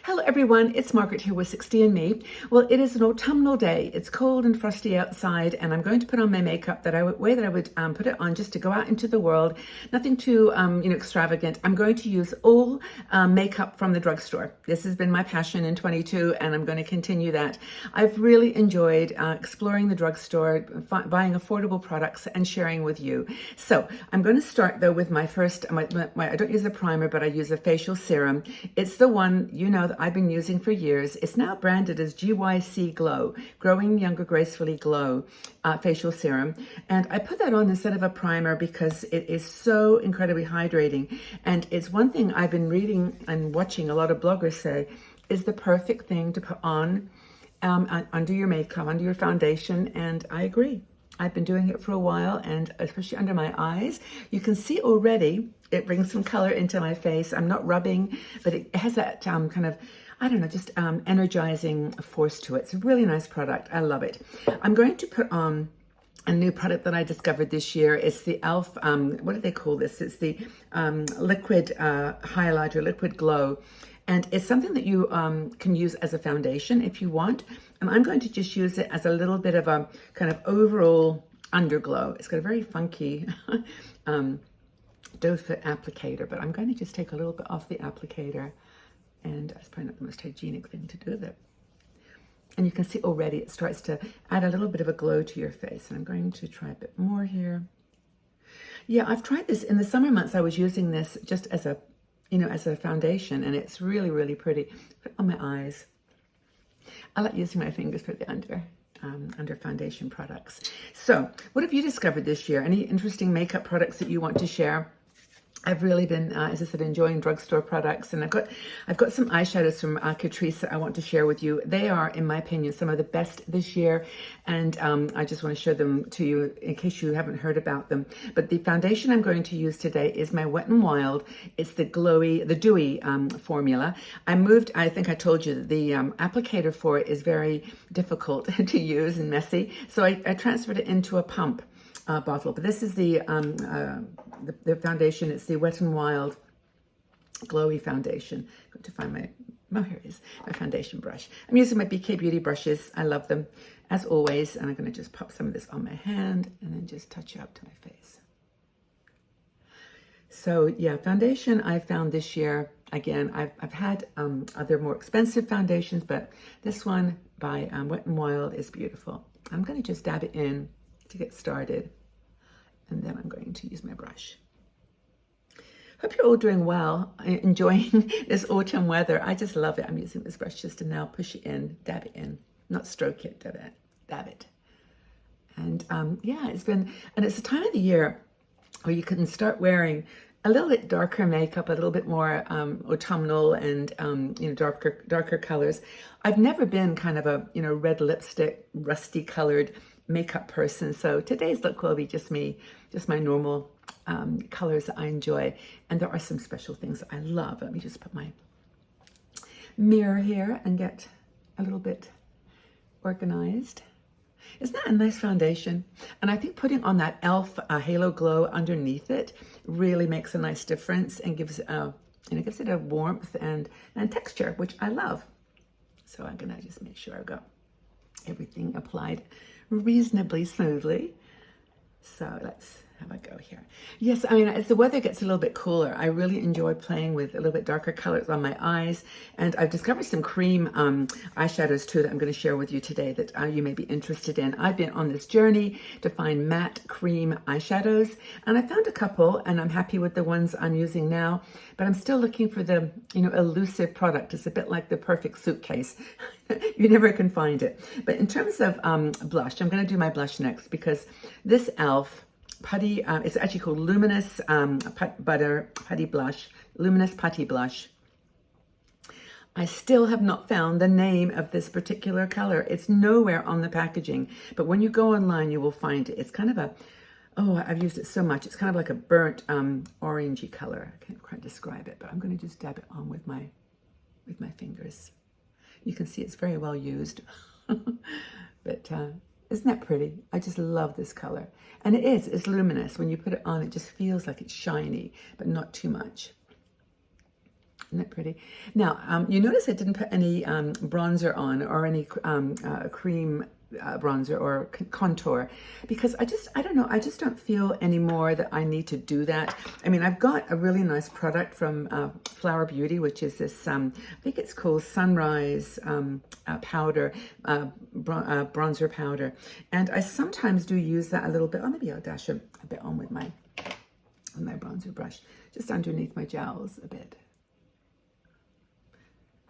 Hello everyone, it's Margaret here with 60 and Me. Well, it is an autumnal day. It's cold and frosty outside, and I'm going to put on my makeup that I would put it on just to go out into the world. Nothing too extravagant. I'm going to use all makeup from the drugstore. This has been my passion in 22, and I'm going to continue that. I've really enjoyed exploring the drugstore, buying affordable products, and sharing with you. So I'm going to start though with my first. I don't use a primer, but I use a facial serum. It's the one that I've been using for years. It's now branded as GYC Glow, Growing Younger Gracefully Glow facial serum. And I put that on instead of a primer because it is so incredibly hydrating. And it's one thing I've been reading and watching a lot of bloggers say is the perfect thing to put on under your makeup, under your foundation. And I agree. I've been doing it for a while, and especially under my eyes. You can see already it brings some color into my face. I'm not rubbing, but it has that kind of, I don't know, just energizing force to it. It's a really nice product. I love it. I'm going to put on a new product that I discovered this year. It's the e.l.f. What do they call this? It's the liquid highlighter, liquid glow. And it's something that you can use as a foundation if you want. And I'm going to just use it as a little bit of a kind of overall underglow. It's got a very funky doe foot applicator, but I'm going to just take a little bit off the applicator. And that's probably not the most hygienic thing to do with it. And you can see already it starts to add a little bit of a glow to your face. And I'm going to try a bit more here. Yeah, I've tried this in the summer months. I was using this just as a as a foundation, and it's really, really pretty. Put it on my eyes. I like using my fingers for the under foundation products. So what have you discovered this year? Any interesting makeup products that you want to share? I've really been, as I said, enjoying drugstore products, and I've got some eyeshadows from Catrice that I want to share with you. They are, in my opinion, some of the best this year, and I just want to show them to you in case you haven't heard about them. But the foundation I'm going to use today is my Wet n Wild. It's the Dewy formula. I think I told you that the applicator for it is very difficult to use and messy, so I transferred it into a pump bottle. But this is the foundation. It's the Wet n Wild Glowy Foundation. I'm going to find my here it is, my foundation brush. I'm using my BK Beauty brushes. I love them as always, and I'm going to just pop some of this on my hand and then just touch it up to my face. So yeah, foundation I found this year. Again, I've had other more expensive foundations, but this one by Wet n Wild is beautiful. I'm going to just dab it in to get started, and then I'm going to use my brush. Hope you're all doing well, enjoying this autumn weather. I just love it. I'm using this brush just to now push it in, dab it in, not stroke it, dab it. And yeah, it's the time of the year where you can start wearing a little bit darker makeup, a little bit more autumnal and darker colors. I've never been kind of a red lipstick, rusty colored makeup person, so today's look will be just my normal colors that I enjoy. And there are some special things that I love. Let me just put my mirror here and get a little bit organized. Isn't that a nice foundation? And I think putting on that e.l.f. Halo Glow underneath it really makes a nice difference and gives it a warmth and texture, which I love. So I'm gonna just make sure I've got everything applied reasonably smoothly. So let's have a go here. Yes, I mean, as the weather gets a little bit cooler, I really enjoy playing with a little bit darker colors on my eyes. And I've discovered some cream eyeshadows too that I'm going to share with you today that you may be interested in. I've been on this journey to find matte cream eyeshadows, and I found a couple, and I'm happy with the ones I'm using now, but I'm still looking for the elusive product. It's a bit like the perfect suitcase. You never can find it. But in terms of blush, I'm going to do my blush next, because this e.l.f. Putty, it's actually called Luminous Putty Blush, Luminous Putty Blush. I still have not found the name of this particular color. It's nowhere on the packaging, but when you go online, you will find it. It's kind of I've used it so much. It's kind of like a burnt orangey color. I can't quite describe it, but I'm going to just dab it on with my fingers. You can see it's very well used, but isn't that pretty? I just love this color. And it's luminous. When you put it on, it just feels like it's shiny, but not too much. Isn't that pretty? Now, you notice I didn't put any bronzer on or any cream bronzer or contour because I don't know, I just don't feel anymore that I need to do that. I mean, I've got a really nice product from Flower Beauty, which is this, I think it's called Sunrise powder, bronzer powder. And I sometimes do use that a little bit. Oh, maybe I'll dash a bit on with my bronzer brush, just underneath my jowls a bit.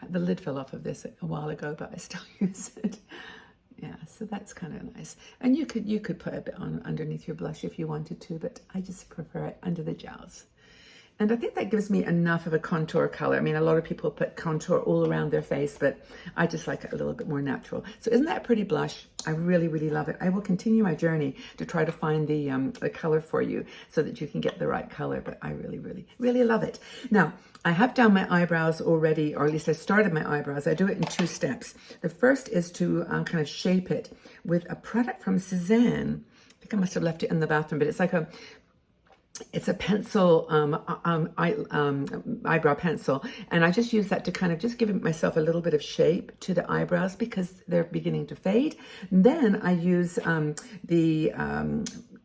The lid fell off of this a while ago, but I still use it. Yeah, so that's kind of nice. And you could put a bit on underneath your blush if you wanted to, but I just prefer it under the jowls. And I think that gives me enough of a contour color. I mean, a lot of people put contour all around their face, but I just like it a little bit more natural. So isn't that a pretty blush? I really, really love it. I will continue my journey to try to find the color for you so that you can get the right color, but I really, really, really love it. Now, I have done my eyebrows already, or at least I started my eyebrows. I do it in 2 steps. The first is to kind of shape it with a product from Suzanne. I think I must have left it in the bathroom, but it's like it's a pencil, eyebrow pencil, and I just use that to kind of just give myself a little bit of shape to the eyebrows because they're beginning to fade. And then I use the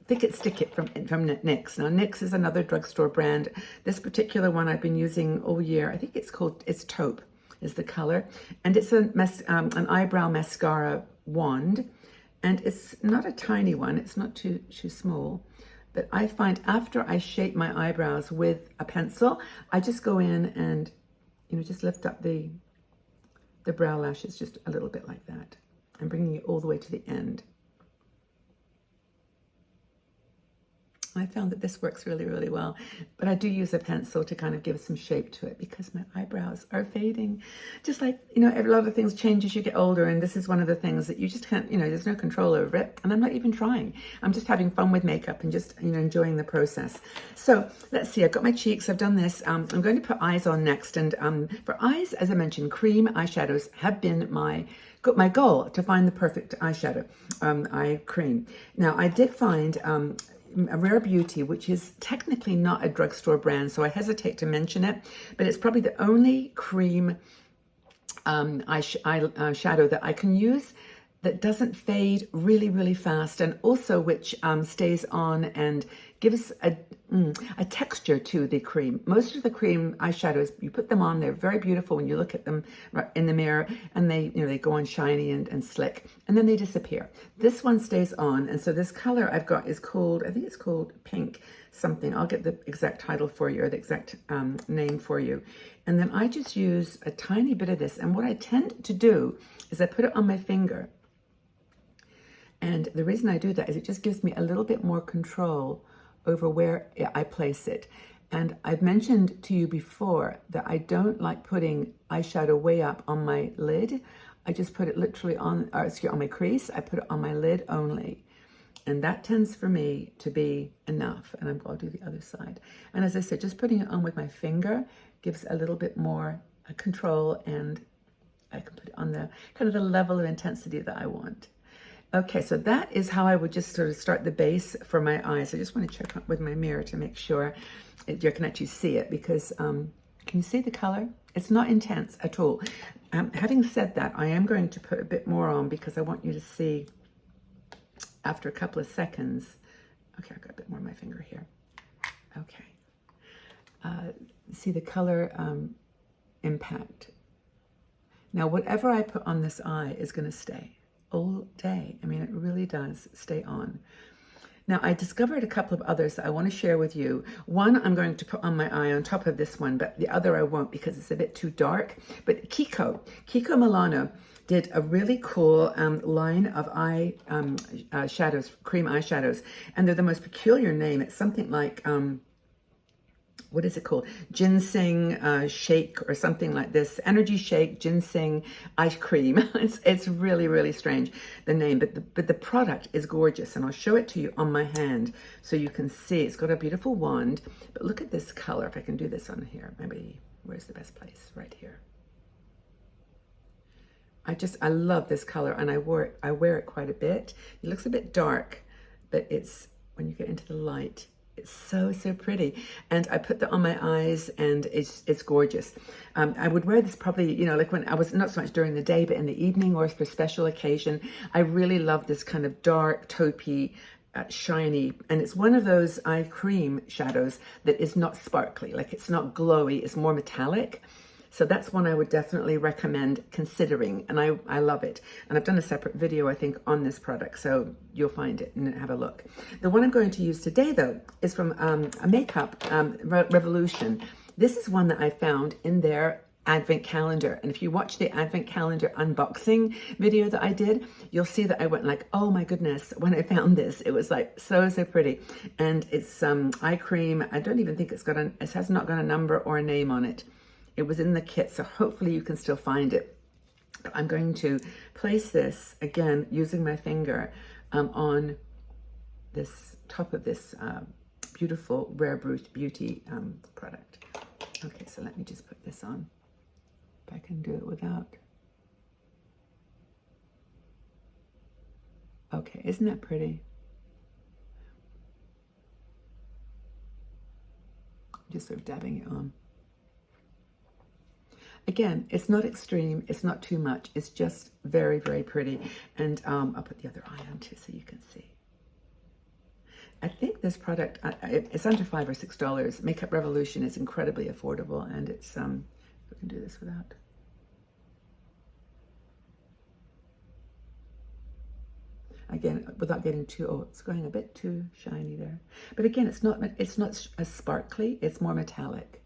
Thick It Stick It from NYX. Now, NYX is another drugstore brand. This particular one I've been using all year. I think it's taupe is the color, and it's an eyebrow mascara wand, and it's not a tiny one. It's not too small. But I find after I shape my eyebrows with a pencil, I just go in and, just lift up the brow lashes just a little bit like that. I'm bringing it all the way to the end. I found that this works really, really well, but I do use a pencil to kind of give some shape to it because my eyebrows are fading. Just like, a lot of things change as you get older, and this is one of the things that you just can't, there's no control over it, and I'm not even trying. I'm just having fun with makeup and just, enjoying the process. So let's see, I've got my cheeks, I've done this. I'm going to put eyes on next, and for eyes, as I mentioned, cream eyeshadows have been my goal to find the perfect eyeshadow, eye cream. Now, I did find a Rare Beauty, which is technically not a drugstore brand, so I hesitate to mention it, but it's probably the only cream eyeshadow that I can use that doesn't fade really, really fast, and also which stays on and gives a texture to the cream. Most of the cream eyeshadows, you put them on, they're very beautiful when you look at them in the mirror, and they go on shiny and slick, and then they disappear. This one stays on, and so this color I've got is called, I think it's called Pink something. I'll get the exact title for you, or the exact name for you. And then I just use a tiny bit of this, and what I tend to do is I put it on my finger. And the reason I do that is it just gives me a little bit more control over where I place it. And I've mentioned to you before that I don't like putting eyeshadow way up on my lid. I just put it literally on my crease. I put it on my lid only. And that tends for me to be enough. And I'll do the other side. And as I said, just putting it on with my finger gives a little bit more control, and I can put it on the kind of the level of intensity that I want. Okay, so that is how I would just sort of start the base for my eyes. I just want to check with my mirror to make sure you can actually see it, because can you see the color? It's not intense at all. Having said that, I am going to put a bit more on because I want you to see after a couple of seconds. Okay, I've got a bit more on my finger here. Okay. See the color impact. Now, whatever I put on this eye is going to stay all day. I mean, it really does stay on. Now, I discovered a couple of others that I want to share with you. One I'm going to put on my eye on top of this one, but the other I won't because it's a bit too dark. But Kiko Milano did a really cool line of shadows, cream eyeshadows, and they're the most peculiar name. It's something like what is it called? Ginseng shake or something like this. Energy shake, ginseng ice cream. It's really, really strange, the name, but the product is gorgeous, and I'll show it to you on my hand so you can see. It's got a beautiful wand, but look at this color. If I can do this on here, maybe, where's the best place? Right here. I love this color, and I wear it quite a bit. It looks a bit dark, but it's, when you get into the light, It's so, so pretty. And I put that on my eyes and it's gorgeous. I would wear this probably, you know, like when I was, not so much during the day, but in the evening or for special occasion. I really love this kind of dark, taupey, shiny, and it's one of those eye cream shadows that is not sparkly, like it's not glowy, it's more metallic. So that's one I would definitely recommend considering, and I love it. And I've done a separate video, I think, on this product, so you'll find it and have a look. The one I'm going to use today, though, is from a makeup, Revolution. This is one that I found in their Advent calendar, and if you watch the Advent calendar unboxing video that I did, you'll see that I went like, oh my goodness, when I found this, it was like so pretty. And it's eye cream. I don't even think it has not got a number or a name on it. It was in the kit, so hopefully you can still find it. But I'm going to place this again using my finger on this top of this beautiful Rare Beauty product. Okay, so let me just put this on. If I can do it without. Okay, isn't that pretty? Just sort of dabbing it on. Again, it's not extreme, it's not too much, it's just very pretty. And I'll put the other eye on too so you can see. I think this product, it's under $5 or $6. Makeup Revolution is incredibly affordable, and it's, we can do this without. Again, without getting too, oh, it's going a bit too shiny there. But again, it's not as sparkly, it's more metallic.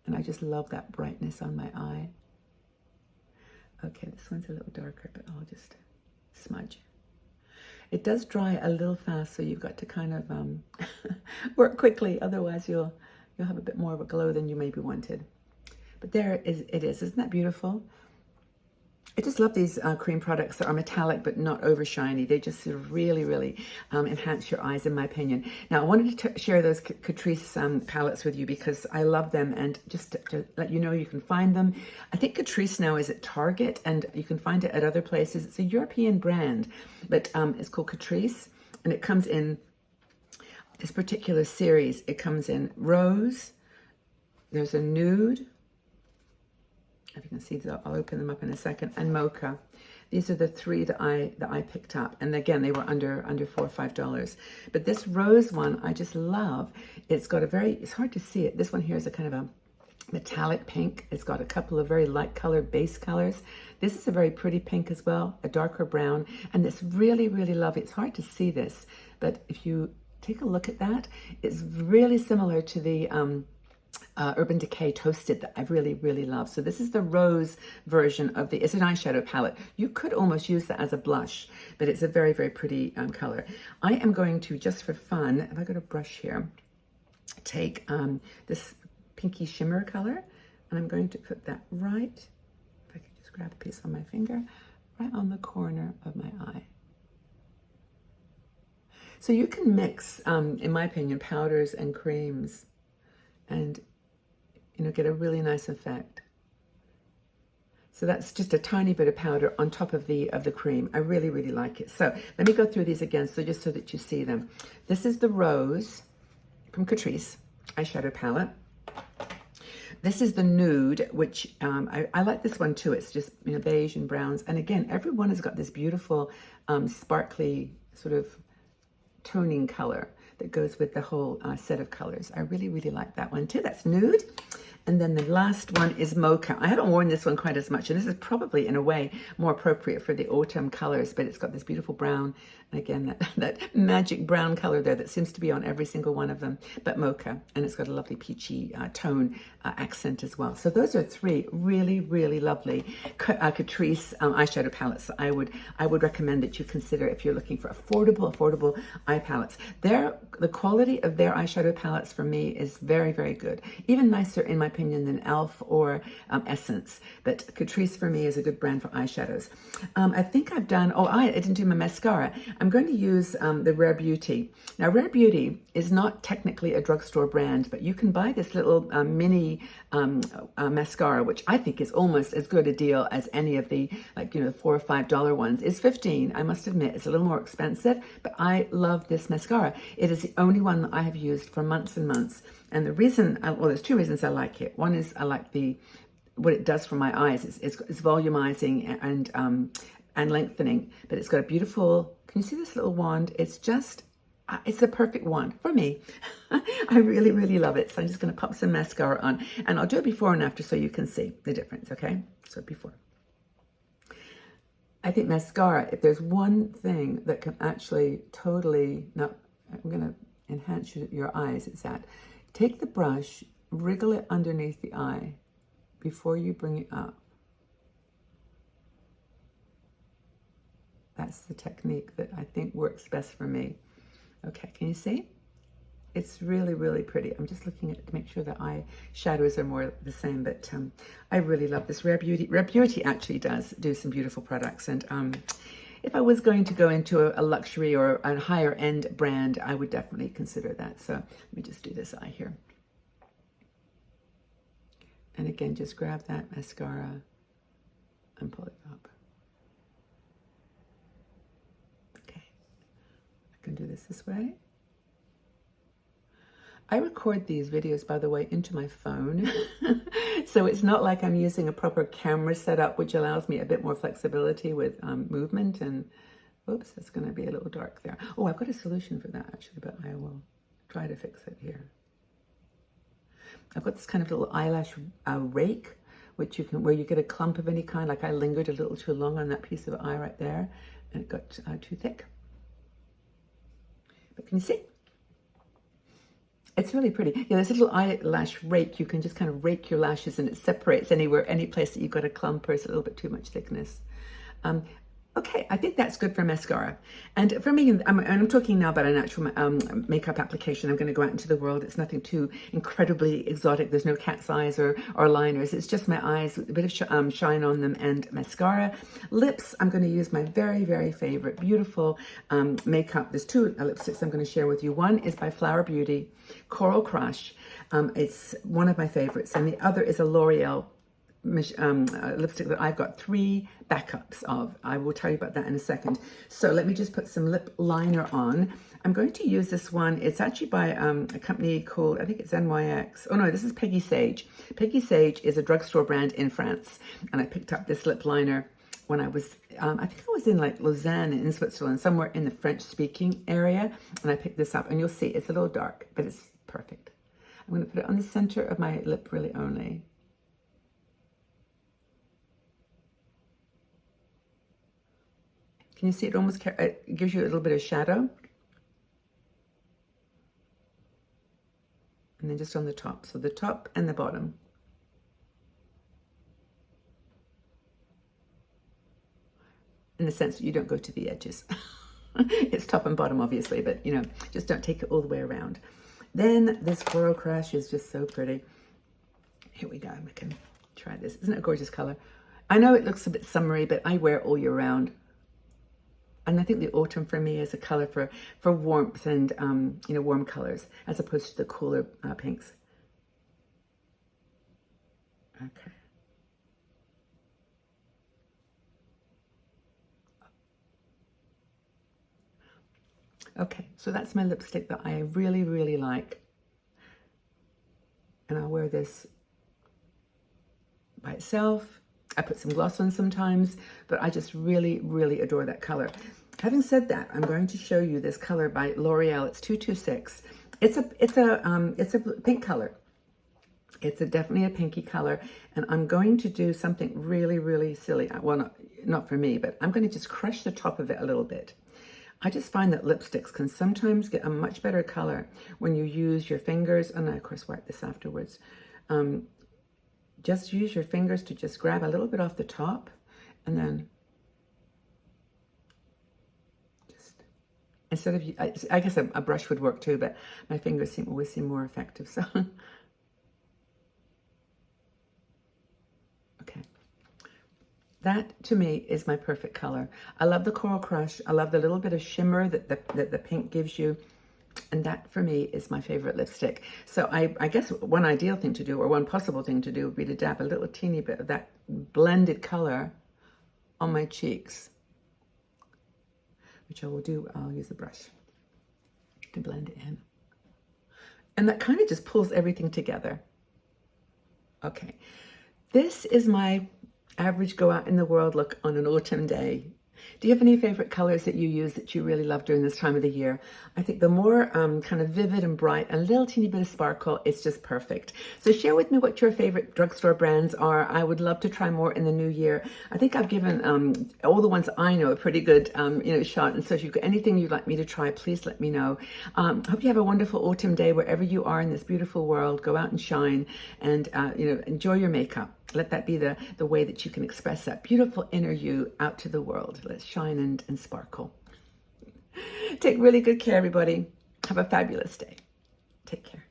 And I just love that brightness on my eye. Okay, this one's a little darker, but I'll just smudge. It does dry a little fast, so you've got to kind of work quickly. Otherwise, you'll have a bit more of a glow than you maybe wanted. But there it is. Isn't that beautiful? I just love these cream products that are metallic but not over shiny. They just sort of really enhance your eyes, in my opinion. Now, I wanted to share those Catrice palettes with you because I love them, and just to let you know, you can find them. I think Catrice now is at Target, and you can find it at other places. It's a European brand, but it's called Catrice, and it comes in this particular series. It comes in Rose, there's a Nude, if you can see, I'll open them up in a second, and Mocha. These are the three that I picked up, and again, they were under $4 or $5. But this Rose one I just love. It's got it's hard to see it. This one here is a kind of a metallic pink. It's got a couple of very light colored base colors. This is a very pretty pink as well, a darker brown, and it's really lovely. It's hard to see this, but if you take a look at that, it's really similar to the Urban Decay Toasted that I really love. So this is the rose version of it's an eyeshadow palette. You could almost use that as a blush, but it's a very pretty color. I am going to, just for fun, if I got a brush here, take this pinky shimmer color, and I'm going to put that right, if I can just grab a piece on my finger, right on the corner of my eye. So you can mix, in my opinion, powders and creams, and get a really nice effect. So that's just a tiny bit of powder on top of the cream. I really like it. So let me go through these again, so just so that you see them. This is the Rose from Catrice eyeshadow palette. This is the Nude, which I like this one too. It's just beige and browns, and again, every one has got this beautiful sparkly sort of toning color that goes with the whole set of colors. I really like that one too. That's Nude. And then the last one is Mocha. I haven't worn this one quite as much, and this is probably, in a way, more appropriate for the autumn colors, but it's got this beautiful brown, and again, that magic brown color there that seems to be on every single one of them, but Mocha, and it's got a lovely peachy tone accent as well. So those are three really lovely Catrice eyeshadow palettes I would recommend that you consider if you're looking for affordable eye palettes. The quality of their eyeshadow palettes for me is very good. Even nicer, in my opinion, opinion, than e.l.f. or Essence. But Catrice for me is a good brand for eyeshadows. I think I've done, I didn't do my mascara. I'm going to use the Rare Beauty. Now, Rare Beauty is not technically a drugstore brand, but you can buy this little mini mascara, which I think is almost as good a deal as any of the, like, you know, $4 or $5 ones. It's $15. I must admit, it's a little more expensive, but I love this mascara. It is the only one that I have used for months and months. And the reason, well, there's two reasons I like it. One is I like what it does for my eyes. It's volumizing and lengthening, but it's got a beautiful, can you see this little wand? It's just, it's the perfect wand for me. I really, really love it. So I'm just going to pop some mascara on, and I'll do it before and after so you can see the difference, okay? So before. I think mascara, if there's one thing that can actually totally, now I'm going to enhance your eyes, it's that. Take the brush, wriggle it underneath the eye before you bring it up. That's the technique that I think works best for me. Okay, can you see? It's really, really pretty. I'm just looking at to make sure that eye shadows are more the same, but I really love this Rare Beauty. Rare Beauty actually does do some beautiful products, and if I was going to go into a luxury or a higher end brand, I would definitely consider that. So let me just do this eye here. And again, just grab that mascara and pull it up. Okay, I can do this way. I record these videos, by the way, into my phone. So it's not like I'm using a proper camera setup, which allows me a bit more flexibility with movement. And oops, it's going to be a little dark there. Oh, I've got a solution for that actually, but I will try to fix it here. I've got this kind of little eyelash rake, which you can, where you get a clump of any kind. Like I lingered a little too long on that piece of eye right there, and it got too thick. But can you see? It's really pretty. Yeah, there's a little eyelash rake. You can just kind of rake your lashes and it separates anywhere, any place that you've got a clump or it's a little bit too much thickness. Okay, I think that's good for mascara. And for me, I'm talking now about an actual makeup application. I'm going to go out into the world. It's nothing too incredibly exotic. There's no cat's eyes or liners. It's just my eyes with a bit of shine on them and mascara. Lips, I'm going to use my very, very favorite beautiful makeup. There's two lipsticks I'm going to share with you. One is by Flower Beauty, Coral Crush. It's one of my favorites. And the other is a L'Oreal lipstick that I've got 3 backups of. I will tell you about that in a second. So let me just put some lip liner on. I'm going to use this one. It's actually by a company called, I think it's NYX. Oh no, this is Peggy Sage. Peggy Sage is a drugstore brand in France. And I picked up this lip liner when I was, I think I was in like Lausanne in Switzerland, somewhere in the French speaking area. And I picked this up and you'll see it's a little dark, but it's perfect. I'm going to put it on the center of my lip really only. Can you see it almost it gives you a little bit of shadow? And then just on the top. So the top and the bottom. In the sense that you don't go to the edges. It's top and bottom, obviously, but, you know, just don't take it all the way around. Then this Coral Crush is just so pretty. Here we go. I can try this. Isn't it a gorgeous color? I know it looks a bit summery, but I wear it all year round. And I think the autumn for me is a color for warmth and, you know, warm colors as opposed to the cooler pinks. Okay. Okay, so that's my lipstick that I really, really like. And I'll wear this by itself. I put some gloss on sometimes, but I just really, really adore that color. Having said that, I'm going to show you this color by L'Oreal. It's 226. It's a pink color. It's definitely a pinky color, and I'm going to do something really, really silly. Well, not for me, but I'm going to just crush the top of it a little bit. I just find that lipsticks can sometimes get a much better color when you use your fingers, and I, of course, wipe this afterwards. Just use your fingers to just grab a little bit off the top, and then just, instead of, I guess a brush would work too, but my fingers always seem more effective, so. That to me is my perfect color. I love the Coral Crush. I love the little bit of shimmer that the pink gives you. And that for me is my favorite lipstick. So I guess one ideal thing to do, or one possible thing to do, would be to dab a little teeny bit of that blended color on my cheeks, which I will do. I'll use a brush to blend it in. And that kind of just pulls everything together. Okay, this is my average go out in the world look on an autumn day. Do you have any favorite colors that you use that you really love during this time of the year? I think the more kind of vivid and bright, a little teeny bit of sparkle, it's just perfect. So share with me what your favorite drugstore brands are. I would love to try more in the new year. I think I've given all the ones I know a pretty good shot. And so if you've got anything you'd like me to try, please let me know. Hope you have a wonderful autumn day wherever you are in this beautiful world. Go out and shine and enjoy your makeup. Let that be the way that you can express that beautiful inner you out to the world. Let's shine and sparkle. Take really good care, everybody. Have a fabulous day. Take care.